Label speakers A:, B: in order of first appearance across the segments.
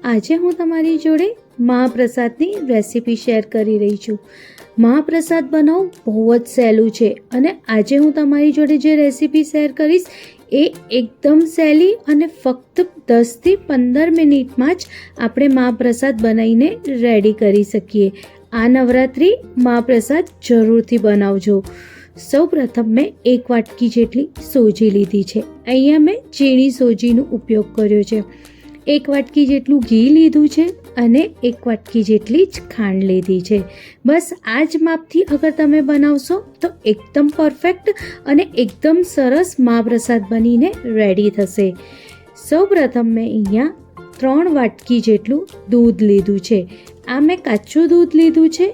A: આજે હું તમારી જોડે મહાપ્રસાદની રેસીપી શેર કરી રહી છું। મહાપ્રસાદ બનાવવું બહુ જ સહેલું છે અને આજે હું તમારી જોડે જે રેસીપી શેર કરીશ એ એકદમ સહેલી અને ફક્ત 10 થી 15 મિનિટમાં જ આપણે મહાપ્રસાદ બનાવીને રેડી કરી શકીએ। આ નવરાત્રિ મહાપ્રસાદ જરૂરથી બનાવજો। સૌપ્રથમ મેં 1 વાટકી જેટલી સોજી લીધી છે। અહીંયા મેં ઝીણી સોજીનો ઉપયોગ કર્યો છે। 1 વાટકી જેટલું ઘી લીધું છે અને 1 વાટકી જેટલી જ ખાંડ લીધી છે। બસ આ જ માપથી અગર તમે બનાવશો તો એકદમ પરફેક્ટ અને એકદમ સરસ મહાપ્રસાદ બનીને રેડી થશે। સૌપ્રથમ મેં અહીંયા 3 વાટકી જેટલું દૂધ લીધું છે। આ મેં કાચું દૂધ લીધું છે।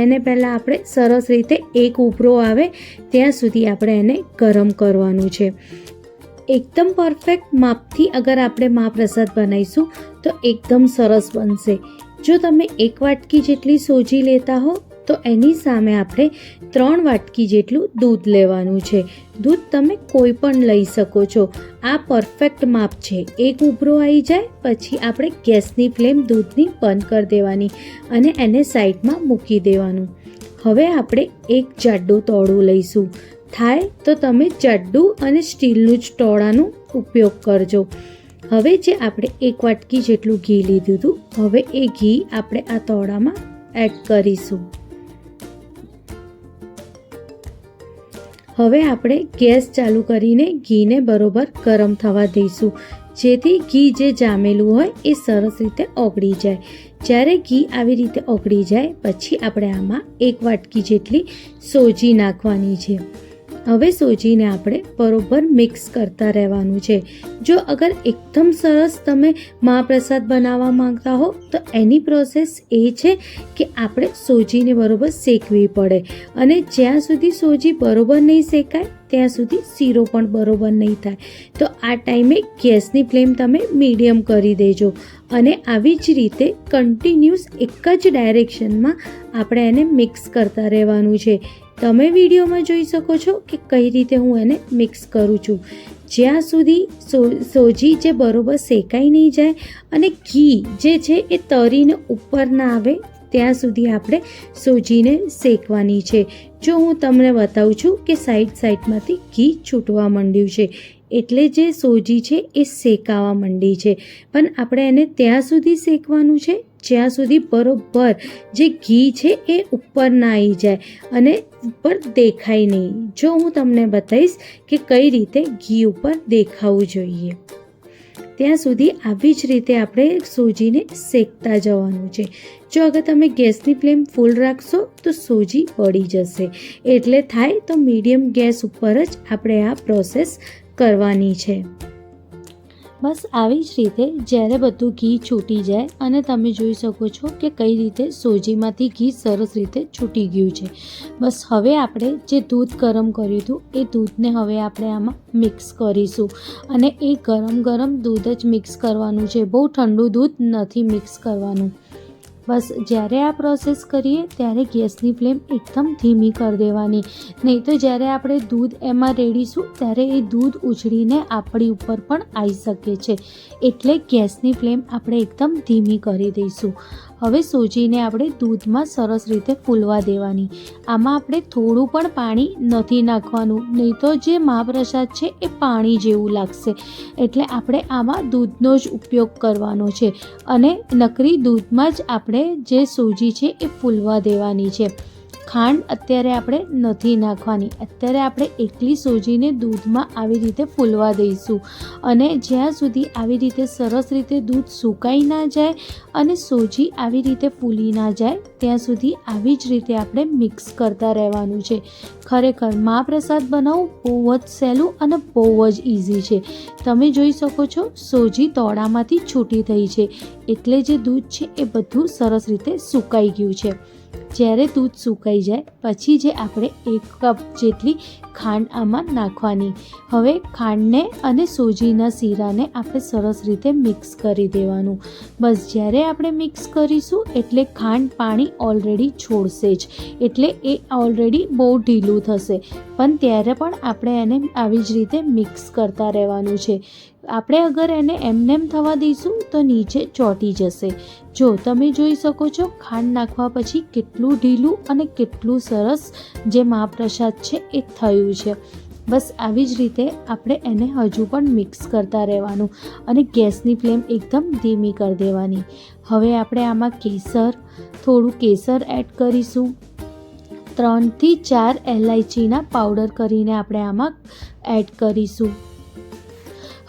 A: એને પહેલાં આપણે સરસ રીતે એક ઉભરો આવે ત્યાં સુધી આપણે એને ગરમ કરવાનું છે। એકદમ પરફેક્ટ માપથી અગર આપણે મહાપ્રસાદ બનાવીશું તો એકદમ સરસ બનશે। જો તમે 1 વાટકી જેટલી સોજી લેતા હો તો એની સામે આપણે 3 વાટકી જેટલું દૂધ લેવાનું છે। દૂધ તમે કોઈ પણ લઈ શકો છો। આ પરફેક્ટ માપ છે। એક ઉભરો આવી જાય પછી આપણે ગેસની ફ્લેમ દૂધની બંધ કરી દેવાની અને એને સાઈડમાં મૂકી દેવાનું। હવે આપણે એક જાડું તોડું લઈશું। થાય તો તમે જાડું અને સ્ટીલનું જ તોડાનો ઉપયોગ કરજો। હવે જે આપણે 1 વાટકી જેટલું ઘી લીધું હતું હવે એ ઘી આપણે આ તોડામાં એડ કરીશું। હવે આપણે ગેસ ચાલુ કરીને ઘીને બરોબર ગરમ થવા દઈશું જેથી ઘી જે જામેલું હોય એ સરસ રીતે ઓગળી જાય। જ્યારે ઘી આવી રીતે ઓગળી જાય પછી આપણે આમાં 1 વાટકી જેટલી સોજી નાખવાની છે। હવે સોજીને આપણે બરોબર મિક્સ કરતા રહેવાનું છે। જો અગર એકદમ સરસ તમે મહાપ્રસાદ બનાવવા માંગતા હો તો એની પ્રોસેસ એ છે કે આપણે સોજીને બરોબર શેકવી પડે અને જ્યાં સુધી સોજી બરોબર નહીં શેકાય ત્યાં સુધી શીરો પણ બરોબર નહીં થાય। તો આ ટાઈમે ગેસની ફ્લેમ તમે મીડિયમ કરી દેજો અને આવી જ રીતે કન્ટિન્યુઅસ એક જ ડાયરેક્શનમાં આપણે એને મિક્સ કરતા રહેવાનું છે। તમે વિડીયોમાં જોઈ શકો છો કે કઈ રીતે હું એને મિક્સ કરું છું। જ્યાં સુધી સોજી જે બરોબર શેકાઈ નહીં જાય અને ઘી જે છે એ તરીને ઉપર ના આવે ત્યાં સુધી આપણે સોજીને શેકવાની છે। જો હું તમને બતાવું છું કે સાઈડમાંથી ઘી છૂટવા માંડ્યું છે એટલે જે સોજી છે એ શેકાવા માંડી છે પણ આપણે એને ત્યાં સુધી શેકવાનું છે જ્યાં સુધી બરોબર જે ઘી છે એ ઉપર ના આવી જાય અને ઉપર દેખાય નહીં। જો હું તમને બતાવીશ કે કઈ રીતે ઘી ઉપર દેખાવું જોઈએ ત્યાં સુધી આવી જ રીતે આપણે સોજીને શેકતા જવાનું છે। જો અગર તમે ગેસની ફ્લેમ ફૂલ રાખશો તો સોજી બળી જશે એટલે થાય તો મીડિયમ ગેસ ઉપર જ આપણે આ પ્રોસેસ કરવાની છે। બસ આવી જ રીતે જ્યારે બધું ઘી છૂટી જાય અને તમે જોઈ શકો છો કે કઈ રીતે સોજીમાંથી ઘી સરસ રીતે છૂટી ગયું છે। બસ હવે આપણે જે દૂધ ગરમ કર્યું હતું એ દૂધને હવે આપણે આમાં મિક્સ કરીશું અને એ ગરમ દૂધ જ મિક્સ કરવાનું છે। બહુ ઠંડુ દૂધ નથી મિક્સ કરવાનું। બસ જ્યારે આ પ્રોસેસ કરીએ ત્યારે ગેસની ફ્લેમ એકદમ ધીમી કરી દેવાની નહીં તો જ્યારે આપણે દૂધ એમાં રેડીશું ત્યારે એ દૂધ ઉછળીને આપણી ઉપર પણ આવી શકે છે એટલે ગેસની ફ્લેમ આપણે એકદમ ધીમી કરી દઈશું। હવે સોજીને આપણે દૂધમાં સરસ રીતે ફૂલવા દેવાની। આમાં આપણે થોડું પણ પાણી નથી નાખવાનું નહીં તો જે મહાપ્રસાદ છે એ પાણી જેવું લાગશે એટલે આપણે આમાં દૂધનો જ ઉપયોગ કરવાનો છે અને નકરી દૂધમાં જ આપણે જે સોજી છે એ ફૂલવા દેવાની છે। ખાંડ અત્યારે આપણે નથી નાખવાની। અત્યારે આપણે એકલી સોજીને દૂધમાં આવી રીતે ફૂલવા દઈશું અને જ્યાં સુધી આવી રીતે સરસ રીતે દૂધ સુકાઈ ના જાય અને સોજી આવી રીતે ફૂલી ના જાય ત્યાં સુધી આવી જ રીતે આપણે મિક્સ કરતા રહેવાનું છે। ખરેખર મહાપ્રસાદ બનાવવું બહુ જ સહેલું અને બહુ જ ઇઝી છે। તમે જોઈ શકો છો સોજી તોડામાંથી છૂટી થઈ છે એટલે જે દૂધ છે એ બધું સરસ રીતે સુકાઈ ગયું છે। જ્યારે દૂધ સુકાઈ જાય પછી જે આપણે 1 કપ જેટલી ખાંડ આમાં નાખવાની। હવે ખાંડને અને સોજીના શીરાને આપણે સરસ રીતે મિક્સ કરી દેવાનું। બસ જ્યારે આપણે મિક્સ કરીશું એટલે ખાંડ પાણી ઓલરેડી છોડશે જ એટલે એ ઓલરેડી બહુ ઢીલું થશે પણ ત્યારે પણ આપણે એને આવી જ રીતે મિક્સ કરતા રહેવાનું છે। આપણે અગર એને એમનેમ થવા દઈશું તો નીચે ચોંટી જશે. જો તમે જોઈ શકો છો ખાંડ નાખવા પછી કેટલું ઢીલું અને કેટલું સરસ જે મહાપ્રસાદ છે એ થયું છે. બસ આવી જ રીતે આપણે એને હજુ પણ મિક્સ કરતા રહેવાનું અને ગેસની ફ્લેમ એકદમ ધીમી કરી દેવાની. હવે આપણે આમાં થોડું કેસર એડ કરીશું. 3 થી 4 એલાયચીના પાવડર કરીને આપણે આમાં એડ કરીશું.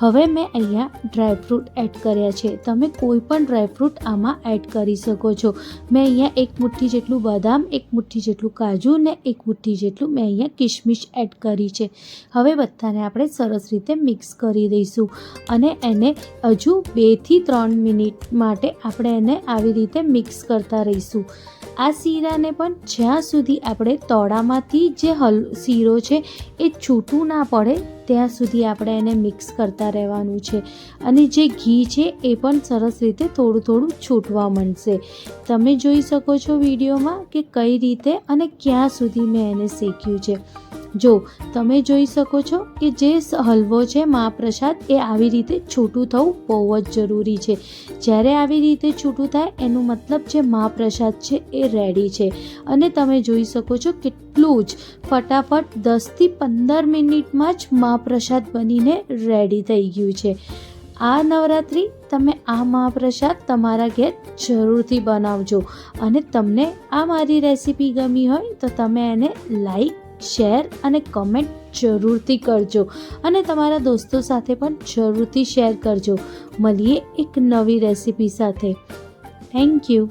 A: હવે મેં અહીંયા ડ્રાયફ્રૂટ એડ કર્યા છે. તમે કોઈ પણ ડ્રાયફ્રૂટ આમાં એડ કરી શકો છો. મેં અહીંયા 1 મુઠ્ઠી જેટલું બદામ, 1 મુઠ્ઠી જેટલું કાજુ ને 1 મુઠ્ઠી જેટલું મેં અહીંયા કિશમિશ એડ કરી છે. હવે બધાને આપણે સરસ રીતે મિક્સ કરી દઈશું અને એને હજુ 2 થી 3 મિનિટ માટે આપણે એને આવી રીતે મિક્સ કરતા રહીશું. આ શીરાને પણ જ્યાં સુધી આપણે તોડામાંથી જે શીરો છે એ છૂટું ના પડે ત્યાં સુધી આપણે એને મિક્સ કરતા રહેવાનું છે. અને જે ઘી છે એ પણ સરસ રીતે થોડું થોડું છૂટવા માંડશે. તમે જોઈ શકો છો વિડીયોમાં કે કઈ રીતે અને ક્યાં સુધી મેં એને શેક્યું છે. જો તમે જોઈ શકો છો કે જે હલવો છે મહાપ્રસાદ એ આવી રીતે છૂટું થવું બહુ જ જરૂરી છે. જ્યારે આવી રીતે છૂટું થાય એનું મતલબ જે મહાપ્રસાદ છે એ રેડી છે. અને તમે જોઈ શકો છો કેટલું જ ફટાફટ 10 થી 15 મિનિટમાં જ મહાપ્રસાદ બનીને રેડી થઈ ગયું છે. આ નવરાત્રિ તમે આ મહાપ્રસાદ તમારા ઘેર જરૂરથી બનાવજો. અને તમને આ મારી રેસીપી ગમી હોય તો તમે એને લાઈક, શેર અને કમેન્ટ જરૂરથી કરજો અને તમારા દોસ્તો સાથે પણ જરૂરથી શેર કરજો. મળીએ એક નવી રેસીપી સાથે. Thank you.